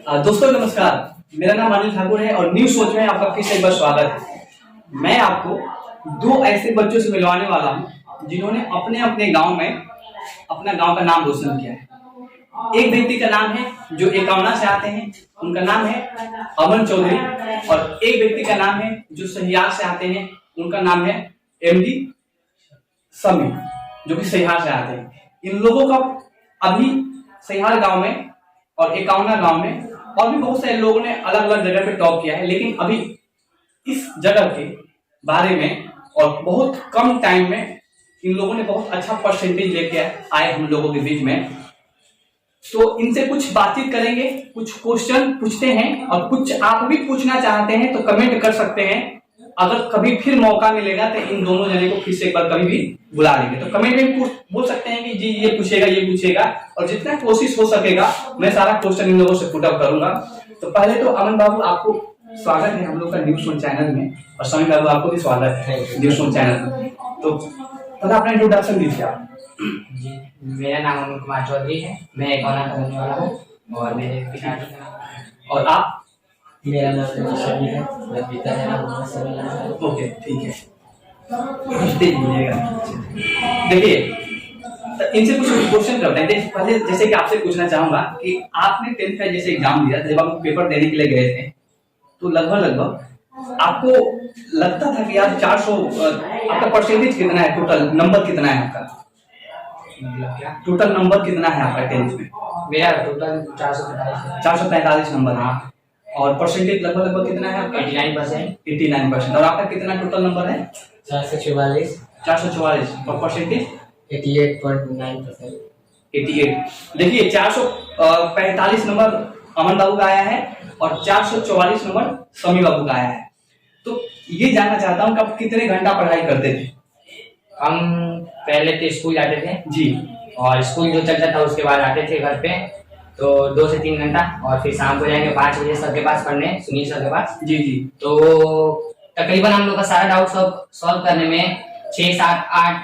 दोस्तों नमस्कार, मेरा नाम अनिल ठाकुर है और न्यू सोच में आपका फिर से एक बार स्वागत है। मैं आपको दो ऐसे बच्चों से मिलवाने वाला हूं जिन्होंने अपने अपने गांव में अपना गांव का नाम रोशन किया है। एक व्यक्ति का नाम है जो एकावना से आते हैं, उनका नाम है अमन चौधरी, और एक व्यक्ति का नाम है जो सहियार से आते हैं, उनका नाम है एमडी समी, जो कि सहियार से आते हैं। इन लोगों का अभी सहियार गांव में और एकावना गांव में और भी बहुत सारे लोगों ने अलग अलग जगह पे टॉप किया है, लेकिन अभी इस जगह के बारे में और बहुत कम टाइम में इन लोगों ने बहुत अच्छा परसेंटेज लेके आए हम लोगों के बीच में। तो इनसे कुछ बातचीत करेंगे, कुछ क्वेश्चन पूछते हैं, और कुछ आप भी पूछना चाहते हैं तो कमेंट कर सकते हैं। अगर कभी फिर मौका मिलेगा तो इन दोनों जने को फिर से एक बार कभी भी बुला लेंगे। तो कमेंट में बोल सकते हैं कि जी ये पूछेगा, और जितना कोशिश हो सकेगा मैं सारा क्वेश्चन इन लोगों से पुट अप करूंगा। तो पहले तो अमन बाबू आपको स्वागत है हम लोग का न्यूज ऑन चैनल में, और समी बाबू आपको भी स्वागत है न्यूज ऑन चैनल में। तो पहले अपना इंट्रोडक्शन दीजिए आप। जी, मेरा नाम अमन कुमार चौधरी है, मैं एकावना का रहने वाला हूँ, और मेरे पिताजी का नाम। और आप? मेरा नाम शमी है, मैं पिता का नाम मोहम्मद समी है। ओके ठीक है, देखिए तो इनसे कुछ क्वेश्चन करते हैं। पहले जैसे कि आपसे पूछना चाहूंगा कि आपने 10th का जैसे एग्जाम दिया, जब आप पेपर देने के लिए गए थे तो लगभग आपको लगता था कि यार 400 आपका परसेंटेज कितना है, टोटल नंबर कितना है आपका, मतलब क्या? टोटल नंबर कितना है आपका 10th में? मेरा टोटल 445 है। 445 नंबर है, और परसेंटेज लगभग कितना है आपका? 89%। 89%। और आपका कितना टोटल नंबर है? 444। 444। और परसेंटेज 88.9%। 88। देखिए 445 नंबर अमन बाबू का आया है और 444 नंबर समी बाबू का आया है। तो ये जानना चाहता हूँ कि आप कितने घंटा पढ़ाई करते थे? हम पहले तो स्कूल जाते थे जी, और स्कूल जो चलता था उसके बाद आते थे घर पे, तो 2 से 3 घंटा, और फिर शाम को जाएंगे 5 बजे सर के पास पढ़ने, सुनील सर के पास। जी जी। तो तकरीबन हम लोग का सारा डाउट सॉल्व करने में 6, 7, 8,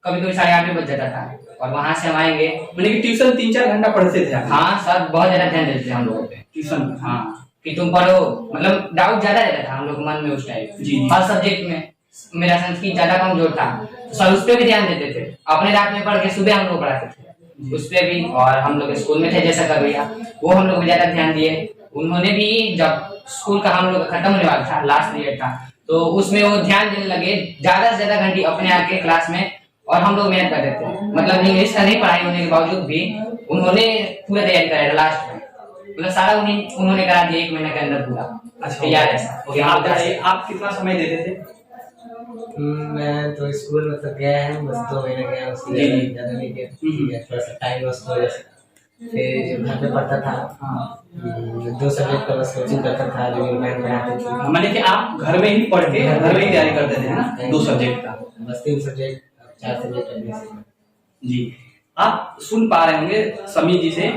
कभी कभी 8:30 भी बज जाता था। और वहां से हम आएंगे, मैंने कि ट्यूशन 3-4 घंटा पढ़ते थे आप? हाँ सर बहुत ज्यादा ध्यान देते थे हम लोगों पे ट्यूशन। हाँ, कि तुम पढ़ो, मतलब डाउट ज्यादा रहता था हम लोग मन में उस टाइम। जी। हर सब्जेक्ट में मेरा संस्कृत ज्यादा कमजोर था, तो सर उस पर भी ध्यान देते थे। अपने रात में पढ़ के सुबह हम लोग पढ़ाते थे उस पर भी। और हम लोग स्कूल में थे जैसा कर भैया, वो हम लोग ज्यादा ध्यान दिए। उन्होंने भी जब स्कूल का हम लोग खत्म होने वाला था, लास्ट पीरियड था, तो उसमें वो ध्यान देने लगे ज्यादा से ज्यादा घंटे अपने आके क्लास में, और हम लोग मेहनत करते थे। मतलब इंग्लिश का नहीं पढ़ाई होने के बावजूद भी उन्होंने पूरा तैयारी कराया था लास्ट में, मतलब सारा उन्होंने करा दिया 1 महीने के अंदर पूरा। अच्छा तैयार है। आप कितना समय देते थे? मैं तो स्कूल में तो गया है, बस 2 महीने गया, उसके ज्यादा नहीं गया, थोड़ा सा टाइम वेस्ट हो जाता। फिर जो घर पे पढ़ता था, हाँ 2 सब्जेक्ट का बस कोचिंग करता था, जो मैम पढ़ाती थी। मैंने कि आप घर में ही पढ़ के घर में ही तैयारी करते थे, है ना? 2 सब्जेक्ट का, बस 3 सब्जेक्ट, 4 सब्जेक्ट। जी। आप सुन पा रहे होंगे समी जी से,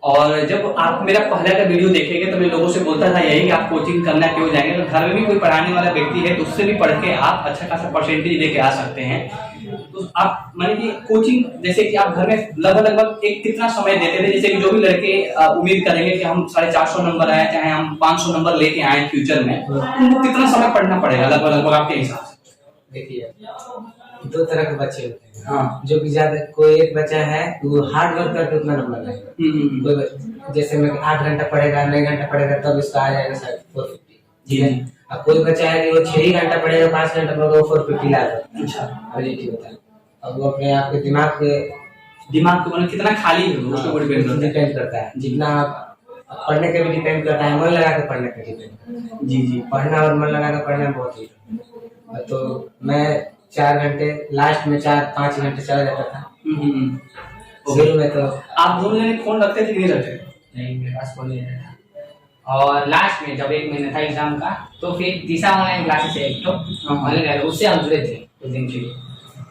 और जब आप मेरा पहले का वीडियो देखेंगे तो मैं लोगों से बोलता था यही कि आप कोचिंग करना क्यों जाएंगे, तो घर में भी कोई पढ़ाने वाला व्यक्ति है तो उससे भी पढ़ के आप अच्छा खासा परसेंटेज लेके आ सकते हैं। तो आप माने कि कोचिंग, जैसे कि आप घर में लगभग एक कितना समय देते थे? जैसे कि जो भी लड़के उम्मीद करेंगे कि हम 450 नंबर आए, चाहे हम 500 नंबर लेके आए फ्यूचर में, उनको कितना समय पढ़ना पड़ेगा लगभग आपके हिसाब से? देखिए 2 तरह के बच्चे होते हैं। हाँ। जो कि ज्यादा, कोई एक बच्चा है वो हार्ड वर्क करके उतना नंबर लाएगा। कोई जैसे मैं 8 घंटा पढ़ेगा, 9 घंटा पढ़ेगा, तब इसका आ जाएगा 450। जी जी। अब कोई बच्चा है कि वो 6 ही घंटा पढ़ेगा, 5 घंटा पढ़ेगा, वो 450 ला देगा। अच्छा, अब ये ठीक होता है। अब वो अपने आप के दिमाग को मतलब कितना खाली है उसके ऊपर डिपेंड करता है। जितना पढ़ने के भी डिपेंड करता है, मन लगा के पढ़ने पे डिपेंड करता है। जी जी। पढ़ना और मन लगा के पढ़ना बहुत ही। तो मैं 4 घंटे, लास्ट में 4-5 घंटे चला जाता था। शुरू में तो आप दोनों जने फोन रखते थे कि नहीं रखते? नहीं, मेरे पास फोन नहीं रहता। और लास्ट में जब 1 महीना था एग्जाम का, तो फिर तीसरा ऑनलाइन क्लासेस है एक तो ऑनलाइन, उससे हम जुड़े थे कुछ दिन के लिए।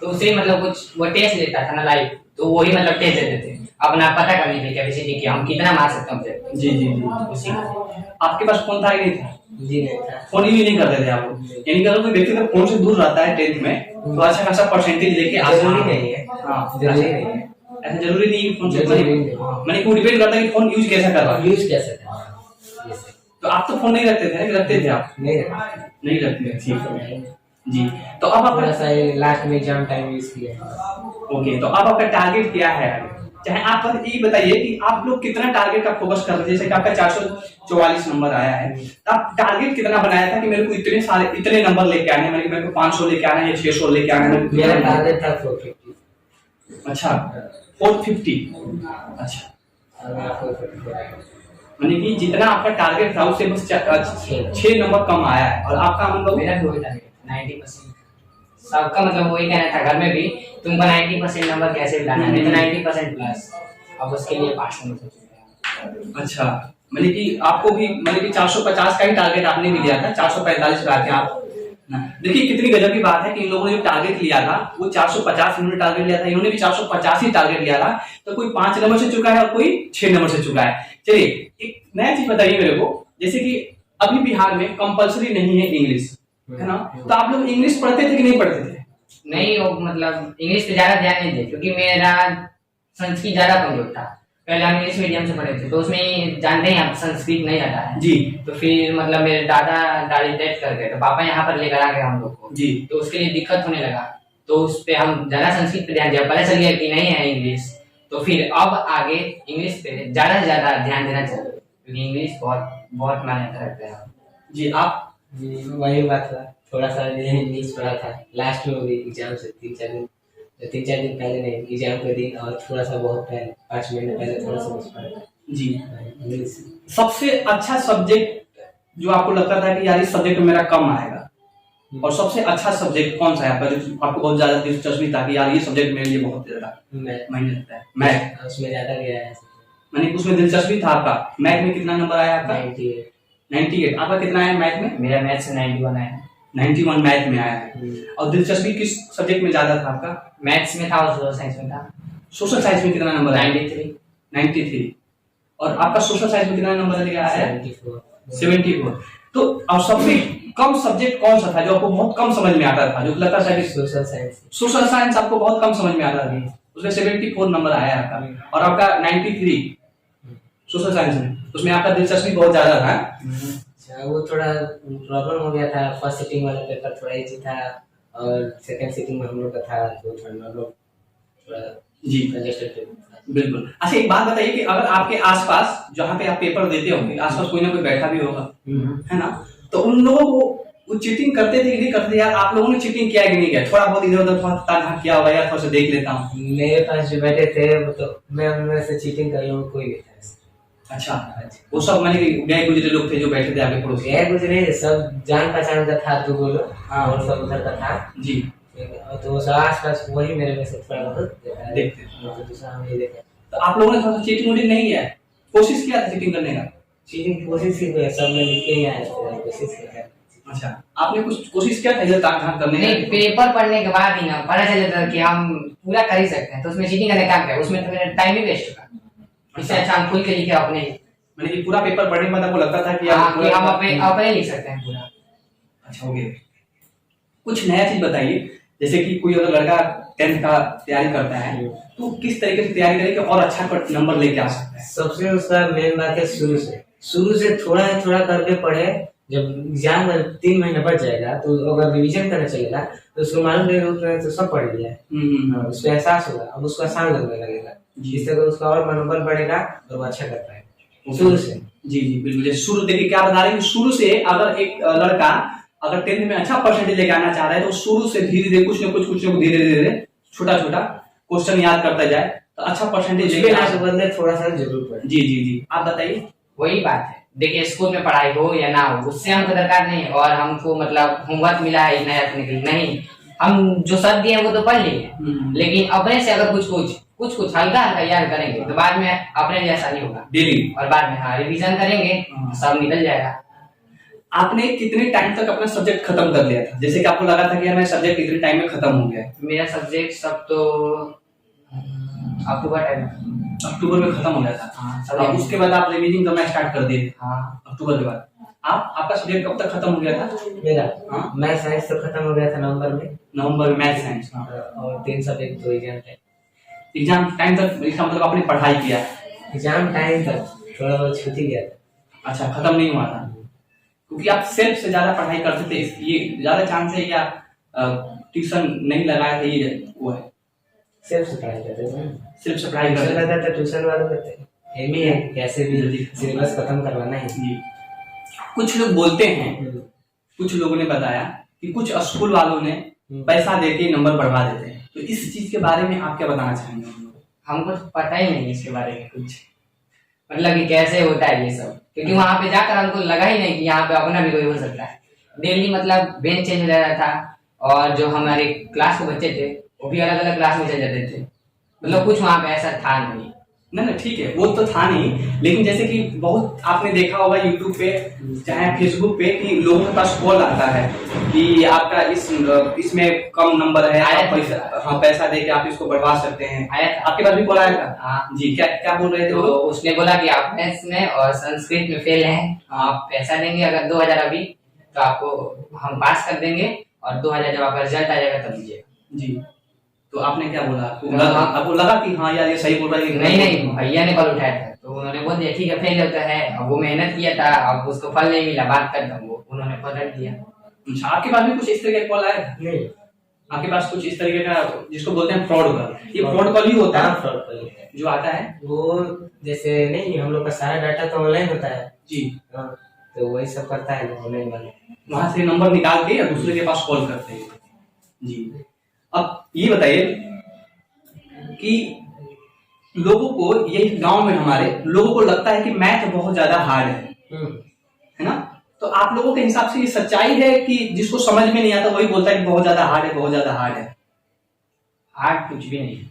तो उससे मतलब कुछ वो टेस्ट लेता था ना लाइव, तो वही मतलब टेस्ट देते थे अपना पता करने के कैपेसिटी की हम कितना मार सकते हैं। जी जी जी। उसी आपके पास फोन था कि नहीं था? जी नहीं था। फोन ही नहीं करते थे आप लोग? यानी कि अगर कोई व्यक्ति अगर फोन से दूर रहता है 10th में तो अच्छा खासा परसेंटेज लेके आ जरूरी नहीं है। हाँ जरूरी नहीं है। ऐसा जरूरी नहीं है फोन से जरूरी नहीं, हाँ। मैंने को डिपेंड करता है कि फोन यूज कैसा कर रहा है। यूज कैसे करना है। तो आप तो फोन नहीं रखते थे, रखते थे आप? नहीं रखते। नहीं रखते थे, ठीक है जी। तो अब थोड़ा आपका सा लास्ट में एग्जाम टाइम यूज किया है। ओके, तो अब आपका टारगेट क्या है आगे? चाहे आप बस ये बताइए कि आप लोग कितना टारगेट का फोकस कर रहे थे। जैसे कि आपका 444 नंबर आया है, तो आप टारगेट कितना बनाया था कि मेरे को इतने सारे इतने नंबर लेके आने, मेरे को 500 लेके आना है या 600 लेके आना है? मेरा टारगेट था 450। अच्छा 450। अच्छा, और मेरा 450 यानी कि जितना आपका टारगेट था उससे बस 6 नंबर कम आया है। और आपका मतलब मेरा भी वही था 90%। सबका मतलब वही कहना था घर में भी, तुमको 90% नंबर कैसे भी लाना है, नहीं तो 90% प्लस। अब उसके लिए 5 नंबर चाहिए। अच्छा, मतलब कि आपको भी मतलब कि 450 का ही टारगेट आपने भी लिया था, 445 पे आके आप ना। देखिए कितनी गजब की बात है कि इन लोगों ने जो टारगेट लिया था वो 450 इन्होंने टारगेट लिया था, इन्होंने भी 450 ही टारगेट लिया था। तो कोई 5 नंबर से चुका है और कोई 6 नंबर से चुका है। चलिए एक नया चीज बताइए मेरे को, जैसे कि अभी बिहार में कंपलसरी नहीं है इंग्लिश, है ना? तो आप लोग इंग्लिश पढ़ते थे कि नहीं पढ़ते थे? नहीं, वो मतलब इंग्लिश पे ज्यादा ध्यान नहीं दे, क्योंकि मेरा संस्कृत ज्यादा कमजोर था। पहले हम इंग्लिश मीडियम से पढ़े थे, तो उसमें जानते हैं आप संस्कृत नहीं आता है जी। तो फिर मतलब मेरे दादा दादी डेथ कर गए, तो पापा यहाँ पर लेकर आ गए हम लोग को जी। तो उसके लिए दिक्कत होने लगा, तो उस पे हम ज्यादा संस्कृत पे ध्यान दिया। पता चल गया कि नहीं है इंग्लिश, तो फिर अब आगे इंग्लिश पे ज्यादा से ज्यादा ध्यान देना चाहिए, क्योंकि इंग्लिश बहुत बहुत मान्यता रखते हैं। जी आप जी वही बात था, थोड़ा सा इंग्लिश पढ़ा था लास्ट में भी एग्जाम से 3-4 दिन पहले नहीं, एग्जाम के दिन और थोड़ा सा बहुत पहले 5 महीने पहले थोड़ा सा बस पढ़ा था जी। इंग्लिश। सबसे अच्छा सब्जेक्ट जो आपको लगता था कि यार इस सब्जेक्ट में मेरा कम आएगा, और सबसे अच्छा सब्जेक्ट कौन सा है आपका जो आपको बहुत ज्यादा दिलचस्पी था कि यार ये सब्जेक्ट मेरे लिए बहुत ज्यादा मायने रखता है? मैथ, उसमें ज्यादा गया है, मैंने उसमें दिलचस्पी था आपका। मैथ में कितना नंबर आया आपका? 98। आपका कितना आया मैथ में? मेरा मैथ से 91 है। 91 मैथ में आया है। और दिलचस्पी किस सब्जेक्ट में ज्यादा था आपका? मैथ्स में था और सोशल साइंस में था। सोशल साइंस में कितना नंबर आया? 93। और आपका सोशल साइंस में कितना नंबर आया है? 74। तो और सबसे कम सब्जेक्ट कौन सा था जो आपको बहुत कम समझ में आता था, जो लगता था कि सोशल साइंस? सोशल साइंस आपको बहुत कम समझ में आता था, उसमें 74 नंबर आया आपका। और आपका 93 सोशल साइंस में, उसमें आपका दिलचस्पी बहुत ज्यादा था। अच्छा, वो थोड़ा प्रॉब्लम हो गया था, फर्स्ट सिटिंग वाला पेपर थोड़ा इजी था और सेकंड सिटिंग में हम लोग का था तो थोड़ा जी कंजेस्टेड था। बिल्कुल। अच्छा एक बात बताइए कि अगर आपके आसपास जहाँ पे आप पेपर देते होंगे आसपास कोई ना कोई बैठा भी होगा, है ना? तो उन लोगों को वो चीटिंग करते थे कि नहीं करते? यार आप लोगों ने चीटिंग किया कि नहीं किया? थोड़ा बहुत इधर उधर थोड़ा ताक किया होगा, यार थोड़ा सा देख लेता हूँ। मेरे पास जो बैठे थे वो तो मैं उनमें से चीटिंग कर लूँ कोई भी था। अच्छा, वो सब मैंने गए गुजरे लोग थे जो बैठे थे आपके पड़ोस? गए गुजरे सब जान पहचान का था, 2 लोग हाँ। और सब उधर का था जी। तो वो सब आस पास वही मेरे में से थोड़ा बहुत देखते तो दूसरा हम नहीं देखे। तो आप लोगों ने थोड़ा सा चीटिंग वोटिंग नहीं किया है? कोशिश किया था चीटिंग करने का? चीटिंग की कोशिश की तो सब में लिखे ही आए थे, कोशिश किया। अच्छा, आपने कुछ कोशिश किया था इधर ताक झांक करने नहीं, का? पेपर पढ़ने के बाद ही ना पता चल जाता कि हम पूरा कर ही सकते हैं, तो उसमें चीटिंग करने का क्या, उसमें तो मेरा टाइम ही वेस्ट होगा। इससे अच्छा हम खुल के लिखे अपने, मैंने कि पूरा पेपर पढ़ने के बाद आपको लगता था कि कि हम अपने लिख सकते हैं पूरा। अच्छा हो गया। कुछ नया चीज बताइए, जैसे कि कोई अगर लड़का 10th का तैयारी करता है तो किस तरीके से तैयारी करे कि और अच्छा नंबर लेके आ सकता है? सबसे उसका मेन बात है शुरू से थोड़ा करके पढ़े। जब एग्जाम में 3 महीने बच जाएगा तो अगर रिवीजन करने चलेगा तो उसको मालूम रहेगा तो सब पढ़ लिया है, उसको एहसास होगा, अब उसको आसान लगने लगेगा, जिससे अगर उसका और मनोबल बढ़ेगा तो वो अच्छा कर पाएगा शुरू से। जी जी बिल्कुल। शुरू देखिए क्या बता रहे हैं, शुरू से अगर एक लड़का अगर 10th में अच्छा परसेंटेज लेके आना चाह रहा है तो शुरू से धीरे धीरे कुछ न कुछ धीरे धीरे छोटा छोटा क्वेश्चन याद करता जाए तो अच्छा परसेंटेज लेके आ सकता है। बदले थोड़ा सा जरूर पड़े। जी जी जी आप बताइए। वही बात है, देखिए स्कूल में पढ़ाई हो या ना हो उससे हमको दरकार नहीं है, और हमको मतलब होमवर्क मिला है नया रखने के लिए नहीं, हम जो सब दिए वो तो पढ़ लिए, लेकिन अपने से अगर कुछ हल्का हल्का याद करेंगे तो बाद में अपने लिए आसानी होगा डेली, और बाद में हाँ रिवीजन करेंगे सब निकल जाएगा। आपने कितने टाइम तक अपना सब्जेक्ट खत्म कर लिया था? जैसे कि आपको लगा था कि यार मेरा सब्जेक्ट इतने टाइम में खत्म हो गया है। मेरा सब्जेक्ट सब तो अक्टूबर में खत्म हो गया था। हाँ, अब उसके बाद आप रिवीजन करना स्टार्ट कर दिए। हाँ अक्टूबर के बाद आपका सब्जेक्ट कब तक खत्म हो गया था? मेरा हाँ मैथ साइंस तो खत्म हो गया था नवंबर में। नवंबर में मैथ साइंस। और 3 सब्जेक्ट तो एग्जाम थे। एग्जाम टाइम तक इसका मतलब आपने पढ़ाई किया? एग्जाम टाइम तक थोड़ा बहुत छूट ही गया था। अच्छा, खत्म नहीं हुआ था, क्योंकि आप सेल्फ से ज्यादा पढ़ाई करते थे, ये ज्यादा चांस है, या ट्यूशन नहीं लगाया था, ये वो है? सिर्फ से पढ़ाई करते थे। सिर्फ से पढ़ाई ट्यूशन करते थे। रहता था, ट्यूशन वालों करते एम ही है, कैसे भी सिलेबस खत्म करवाना है। जी। कुछ लोग बोलते हैं, कुछ लोगों ने बताया कि कुछ स्कूल वालों ने पैसा देके नंबर बढ़वा देते हैं, तो इस चीज के बारे में आप क्या बताना चाहेंगे? हमको तो पता ही नहीं इसके बारे में कुछ, मतलब कि कैसे होता है ये सब, क्योंकि वहां पे जाकर हमको लगा ही नहीं कि यहाँ पे अपना भी कोई हो सकता है। डेली मतलब बेंच चेंज हो रहा था, और जो हमारे क्लास के बच्चे थे वो भी अलग अलग क्लास में चले जाते थे, मतलब कुछ वहां पे ऐसा था नहीं। ना ठीक है, वो तो था नहीं, लेकिन जैसे कि बहुत आपने देखा होगा यूट्यूब पे चाहे फेसबुक पे कि लोगों के पास कॉल आता है कि आपका इसमें कम नंबर है, आप पैसा दे के आप इसको बढ़वा सकते हैं। आपके पास भी कॉल आया था? हाँ जी। क्या क्या बोल रहे थे वो? तो उसने बोला कि आप मैथ्स में और संस्कृत में फेल हैं, आप पैसा देंगे अगर 2000 अभी, तो आपको हम पास कर देंगे, और 2000 जब आपका रिजल्ट आ जाएगा तब दीजिएगा। जी। तो आपने क्या बोला? आपको लगा कि हाँ यार ये सही बोल रहा है? नहीं, भैया ने कॉल उठाया था, तो उन्होंने बोल दिया ठीक है फेल होता है, अब वो मेहनत किया था, अब उसको फल नहीं मिला, बात कर दो, वो उन्होंने कॉल रख दिया। अच्छा, आपके पास भी कुछ इस तरीके का कॉल आया था? नहीं, आपके पास कुछ इस तरीके का, जिसको बोलते हैं फ्रॉड कॉल, ये फ्रॉड कॉल ही होता है? फ्रॉड कॉल जो आता है वो जैसे नहीं, हम लोग का सारा डाटा तो ऑनलाइन होता है जी, हाँ, तो वही सब करता है ऑनलाइन वाले। वहां से नंबर निकाल के या दूसरे के पास कॉल करते हैं जी। अब ये बताइए कि लोगों को, ये गांव में हमारे लोगों को लगता है कि मैथ बहुत ज्यादा हार्ड है ना? तो आप लोगों के हिसाब से ये सच्चाई है कि जिसको समझ में नहीं आता वही बोलता है कि बहुत ज्यादा हार्ड है, बहुत ज्यादा हार्ड है? हार्ड कुछ भी नहीं है,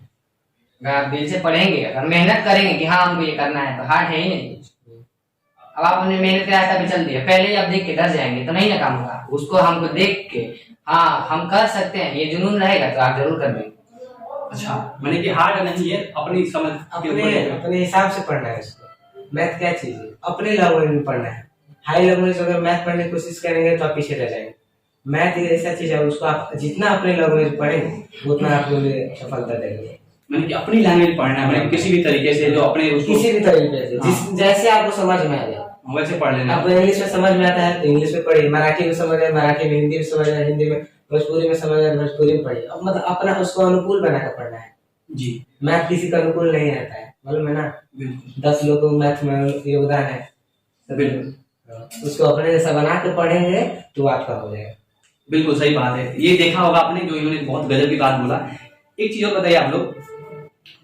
अगर आप दिल से पढ़ेंगे, अगर मेहनत करेंगे कि हाँ हमको ये करना है, तो हार्ड है ही नहीं कुछ। अब आपने मेहनत का रास्ता भी चल दिया, पहले ही आप देख के डर जाएंगे तो नहीं ना काम होगा, उसको हमको देख के हाँ हम कर सकते हैं, ये जुनून रहेगा तो आप जरूर कर देंगे। अच्छा, मैंने कि हार्ड नहीं है, अपनी समझ अपने हिसाब से पढ़ना है इसको। मैथ क्या चीज है, अपने लैंग्वेज में पढ़ना है। हाई लैंग्वेज अगर मैथ पढ़ने की कोशिश करेंगे तो आप पीछे रह जाएंगे। मैथ एक ऐसा चीज है, उसको आप जितना अपने लैंग्वेज पढ़ेंगे उतना आपको सफलता देंगे। मैंने कि अपनी लैंग्वेज पढ़ना है, मैंने किसी भी तरीके से जो अपने किसी भी तरीके से जैसे आपको समझ में आ जाए वैसे पढ़ लेना। आपको इंग्लिश में समझ में आता है तो इंग्लिश में पढ़िए, मराठी में समझ आए मराठी में, हिंदी में समझ आए हिंदी में, भोजपुरी में समझ आए भोजपुरी में पढ़िए। अब मतलब अपना उसको अनुकूल बनाकर पढ़ना है जी। मैथ किसी का अनुकूल नहीं रहता है, मालूम है ना? 10 लोगों को मैथ में योगदान है, बिल्कुल उसको अपने जैसा बना के पढ़ेंगे तो आपका हो जाएगा। बिल्कुल सही बात है, ये देखा होगा आपने, जो इन्होंने बहुत गजब की बात बोला। एक चीज और बताइए आप लोग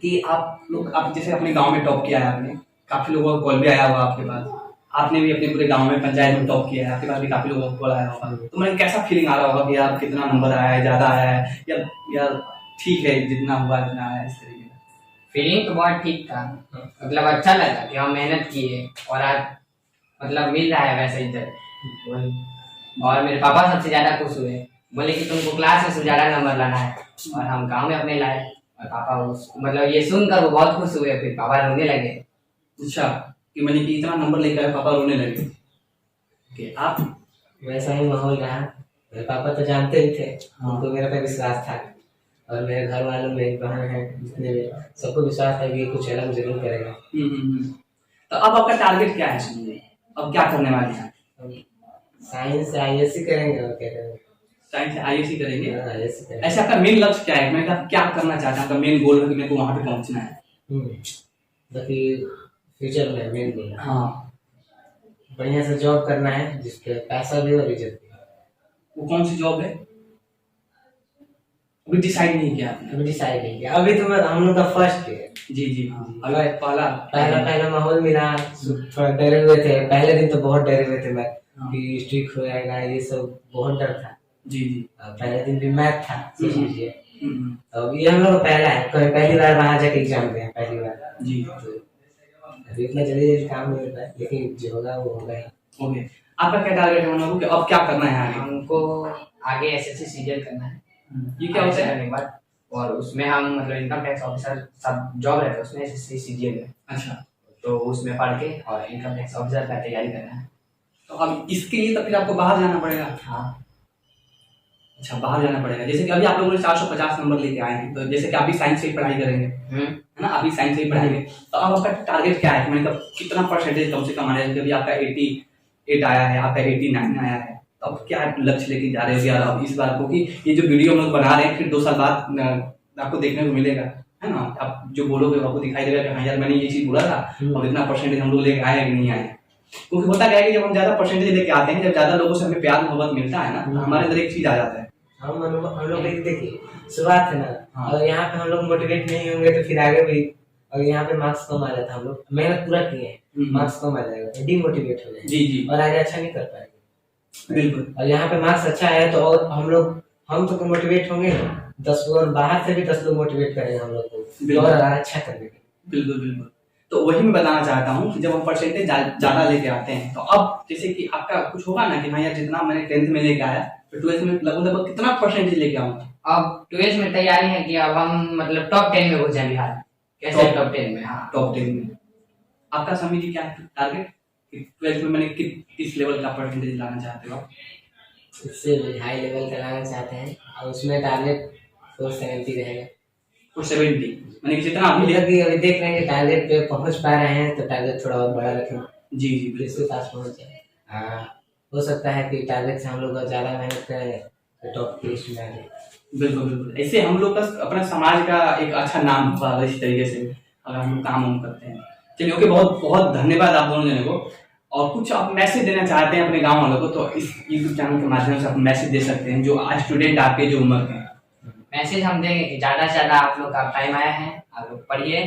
कि आप जैसे अपने गांव में टॉप किया है आपने, काफी लोगों का कॉल भी आया होगा आपके पास, आपने भी अपने पूरे गांव में पंचायत में टॉप किया है, आपके पास भी काफी लोगों का कॉल आया होगा, तो मैंने कैसा फीलिंग आ रहा होगा कि यार कितना नंबर आया है, ज्यादा आया है या यार ठीक है जितना हुआ इतना आया, इस तरीके का फीलिंग तो बहुत ठीक था, मतलब अच्छा लगा कि हम मेहनत किए और आज मतलब मिल रहा है वैसा इज्जत। और मेरे पापा सबसे ज्यादा खुश हुए, बोले कि तुमको क्लास में से ज्यादा नंबर लाना है, और हम गांव में अपने लाए, और पापा मतलब ये सुनकर वो बहुत खुश हुए, फिर पापा रोने लगे। अच्छा, कि मैंने कि इतना नंबर लेकर पापा रोने लगे कि आप वैसा ही माहौल रहा। मेरे पापा तो जानते ही थे, उनको मेरे पे विश्वास था, और मेरे घर वालों में बहन है जितने भी सबको विश्वास था कि कुछ अलग जरूर करेगा। तो अब आपका टारगेट क्या है सुनिए, अब क्या करने वाले हैं? साइंस से आईएससी करेंगे और क्या करेंगे? साइंस से आईएससी करेंगे। आईएससी करेंगे। ऐसे आपका मेन लक्ष्य क्या है? मैं क्या करना चाहता हूँ, आपका मेन गोल है कि मेरे को वहां पे पहुंचना है? बाकी फ्यूचर में मेन गोल हाँ, बढ़िया से जॉब करना है जिसपे पैसा भी और इज्जत भी। वो कौन सी जॉब है अभी डिसाइड नहीं किया आपने? अभी डिसाइड नहीं किया, अभी तो हम लोग का फर्स्ट है। जी जी हाँ, अगर पहला माहौल मिला, डरे हुए थे, पहले दिन तो बहुत डरे हुए थे मैं कि स्ट्रिक्ट हो जाएगा, ये सब बहुत डर था। जी जी, पहले दिन भी मैथ था, सोचिए। अब ये हम लोग पहला है, पहली बार वहां जाके एग्जाम दिया पहली बार जी। अभी इतना जल्दी काम नहीं होता है, लेकिन जो होगा वो होगा ही। ओके, आपका क्या टारगेट है कि अब क्या करना है आगे? हमको आगे एसएससी सीजीएल करना है। ये क्या होता है? करने के बाद और उसमें हम मतलब इनकम टैक्स ऑफिसर सब जॉब रहता है उसमें, एसएससी सीजीएल है। अच्छा, तो उसमें पढ़ के और इनकम टैक्स ऑफिसर का तैयारी करना है। तो अब इसके लिए तो फिर आपको बाहर जाना पड़ेगा। हाँ, अच्छा, बाहर जाना पड़ेगा। जैसे कि अभी आप लोगों ने 450 नंबर लेके आए हैं, तो जैसे कि अभी साइंस से ही पढ़ाई करेंगे, है ना, अभी साइंस से ही पढ़ाएंगे, तो अब आपका टारगेट क्या है कि मतलब कितना परसेंटेज कम से कम आना है? जब आपका 88 आया है, आपका 89 आया है, तो अब क्या लक्ष्य लेके जा रहे हो यार अब इस बार को, कि ये जो वीडियो हम लोग बना रहे हैं फिर 2 साल बाद आपको देखने को मिलेगा, है ना, आप जो बोलोगे आपको दिखाई देगा कि हाँ यार मैंने ये चीज बोला था और इतना परसेंटेज हम लोग लेके आए कि नहीं आए। क्योंकि होता क्या है कि जब हम ज्यादा परसेंटेज लेके आते हैं, जब ज्यादा लोगों से हमें प्यार मोहब्बत मिलता है ना, तो हमारे अंदर एक चीज आ जाता है। हम लोग देखिए शुरुआत है ना, हाँ। और यहाँ पे हम लोग मोटिवेट नहीं होंगे तो फिर आगे भी, और यहाँ पे मार्क्स कम आ जाता है, हम लोग मेहनत पूरा किए हैं, मार्क्स कम आ जाएगा, डिमोटिवेट हो जाएगा जी जी, और आगे अच्छा नहीं कर पाएंगे। बिल्कुल। और यहाँ पे मार्क्स अच्छा है तो और हम तो मोटिवेट होंगे, 10 लोग और बाहर से भी 10 लोग मोटिवेट करेंगे हम लोग को और अच्छा करने के। बिल्कुल बिल्कुल। तो वही मैं बताना चाहता हूँ कि जब हम परसेंटेज ज्यादा लेके आते हैं, तो अब जैसे कि आपका कुछ होगा ना कि हाँ यार जितना मैंने 10th में लेके आया, तो 12th में लगभग कितना परसेंटेज लेके आऊंगा? अब 12th में तैयारी है कि अब हम मतलब टॉप 10 में घुस जाए बिहार। कैसे टॉप 10 में? हाँ, टॉप 10 में। आपका समी जी क्या टारगेट? 12th में मैंने किस लेवल का परसेंटेज लाना चाहते हो आप? इससे हाई लेवल का लाना चाहते हैं और उसमें टारगेट 470 रहेगा। 470 मैंने कि जितना अभी अभी देख रहे हैं टारगेट पे पहुंच पा रहे हैं तो टारगेट थोड़ा और बड़ा रखें। जी जी, फिर इसके पास पहुंच जाए। हो सकता है कि टारगेट से हम लोग ज़्यादा मेहनत करें तो टॉप लिस्ट में आ जाए। बिल्कुल बिल्कुल। ऐसे हम लोग का अपना समाज का एक अच्छा नाम होगा इस तरीके से अगर हम लोग काम करते हैं। चलिए ओके, बहुत बहुत धन्यवाद आप दोनों जने को। और कुछ आप मैसेज देना चाहते हैं अपने गांव वालों को, तो इस यूट्यूब चैनल के माध्यम से आप मैसेज दे सकते हैं, जो आज स्टूडेंट आपके जो उम्र के हैं। मैसेज हम देंगे कि ज़्यादा से ज़्यादा आप लोग का टाइम आया है, आप लोग पढ़िए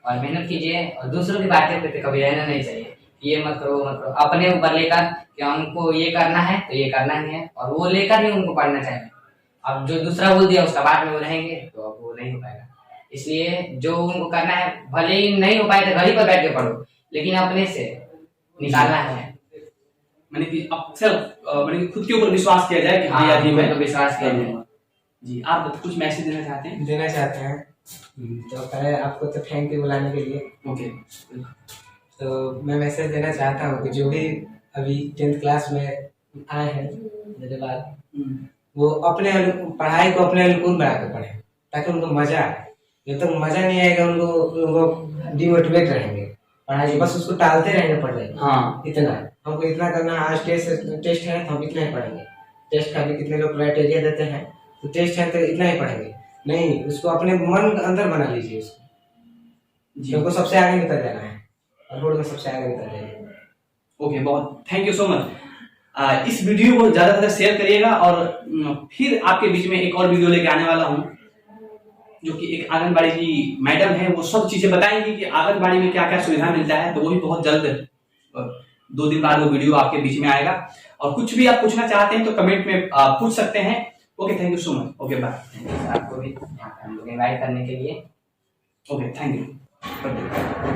और मेहनत कीजिए, और दूसरों की बातें पे कभी रहना नहीं चाहिए। ये मत करो मत करो, अपने ऊपर लेकर कि हमको ये करना है तो ये करना ही है, और वो लेकर ही उनको पढ़ना चाहिए। अब जो दूसरा बोल दिया उसका बाद में वो रहेंगे तो अब वो नहीं हो पाएगा। इसलिए जो उनको करना है, भले ही नहीं हो पाए तो घर ही पर बैठ के पढ़ो, लेकिन अपने से निकालना है। मैंने कि मैंने खुद के ऊपर विश्वास किया जाए कि हाँ यार मैं तो विश्वास किया जाए। जी, आप कुछ मैसेज देना चाहते हैं? देना चाहते हैं तो पहले आपको तो थैंक यू बुलाने के लिए। ओके, तो मैं मैसेज देना चाहता हूँ कि जो भी अभी 10th क्लास में आए हैं मेरे बाद, वो अपने पढ़ाई को अपने अनुकूल बना के पढ़ें ताकि उनको मजा आए। जब तक मजा नहीं आएगा उनको डिमोटिवेट रहेंगे पढ़ाई, बस उसको टालते रहेंगे पढ़ने। हाँ, इतना हमको इतना करना, आज टेस्ट है तो हम इतना ही पढ़ेंगे। टेस्ट का भी कितने लोग क्राइटेरिया देते हैं, तो टेस्ट है तो इतना ही पढ़ेंगे, नहीं उसको अपने मन के अंदर बना लीजिए उसको जी। हमको सबसे आगे निकल जाना है और बोर्ड में सबसे आगे निकल जाइए। ओके, बहुत थैंक यू सो मच। इस वीडियो को ज्यादा से ज्यादा शेयर करिएगा, और फिर आपके बीच में एक और वीडियो लेके आने वाला हूँ, जो कि एक आंगनबाड़ी की मैडम है, वो सब चीजें बताएंगी कि आंगनबाड़ी में क्या क्या सुविधा मिलता है। तो वो भी बहुत जल्द 2 दिन बाद वो वीडियो आपके बीच में आएगा। और कुछ भी आप पूछना चाहते हैं तो कमेंट में पूछ सकते हैं। Okay, thank you so much. Okay, bye. आपको भी हम लोग इनवाइट करने के लिए। Okay, thank you.